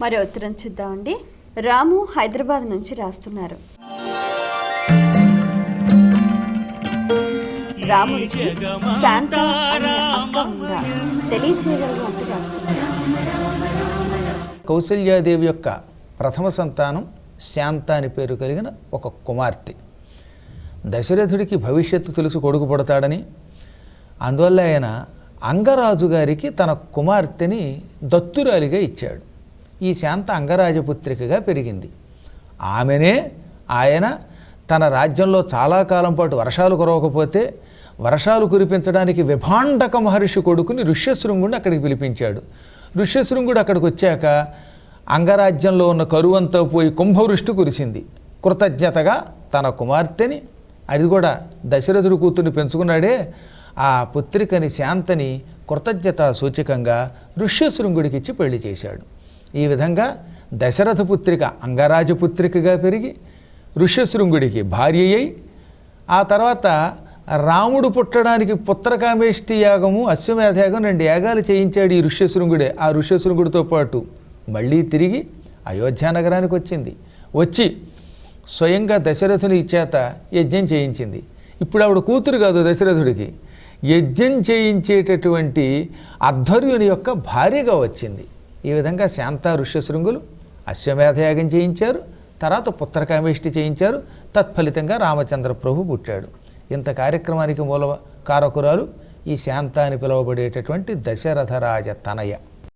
మరి ఉత్తరం చూద్దామండి. రాము హైదరాబాద్ నుంచి రాస్తున్నారు. రాముడికి శాంత అనే అక్క ఉందా తెలియచేయగలరు అంటూ రాస్తున్నారు. కౌసల్యాదేవి యొక్క ప్రథమ సంతానం శాంత అని పేరు కలిగిన ఒక కుమార్తె. దశరథుడికి భవిష్యత్తు తెలుసు కొడుకు పుడతాడని, అందువల్ల ఆయన అంగరాజు గారికి తన కుమార్తెని దత్తురాలిగా ఇచ్చాడు. ఈ శాంత అంగరాజపుత్రికగా పెరిగింది. ఆమెనే ఆయన తన రాజ్యంలో చాలా కాలం పాటు వర్షాలు కురవకపోతే వర్షాలు కురిపించడానికి విభాండక మహర్షి కొడుకుని ఋష్యశృంగుడిని అక్కడికి పిలిపించాడు. ఋష్యశృంగుడు అక్కడికి వచ్చాక అంగరాజ్యంలో ఉన్న కరువంతా పోయి కుంభవృష్టి కురిసింది. కృతజ్ఞతగా తన కుమార్తెని, అది కూడా దశరథుడి కూతుర్ని పెంచుకున్నాడే, ఆ పుత్రికని శాంతని కృతజ్ఞతా సూచకంగా ఋష్యశృంగుడికి ఇచ్చి పెళ్లి చేశాడు. ఈ విధంగా దశరథ పుత్రిక అంగరాజపుత్రికగా పెరిగి ఋష్యశృంగుడికి భార్య అయి, ఆ తర్వాత రాముడు పుట్టడానికి పుత్రకామేష్టి యాగము అశ్వమేధ యాగం 2 యాగాలు చేయించాడు ఈ ఋష్యశృంగుడే. ఆ ఋష్యశృంగుడితో పాటు మళ్ళీ తిరిగి అయోధ్యానగరానికి వచ్చింది. వచ్చి స్వయంగా దశరథుని చేత యజ్ఞం చేయించింది. ఇప్పుడు ఆవిడ కూతురు కాదు దశరథుడికి, యజ్ఞం చేయించేటటువంటి అధ్వర్యుని యొక్క భార్యగా వచ్చింది. ఈ విధంగా శాంత ఋష్యశృంగులు అశ్వమేధయాగం చేయించారు, తర్వాత పుత్రకామేష్టి చేయించారు. తత్ఫలితంగా రామచంద్ర ప్రభు పుట్టాడు. ఇంత కార్యక్రమానికి మూల కారకురాలు ఈ శాంత అని పిలువబడేటటువంటి దశరథరాజ తనయ.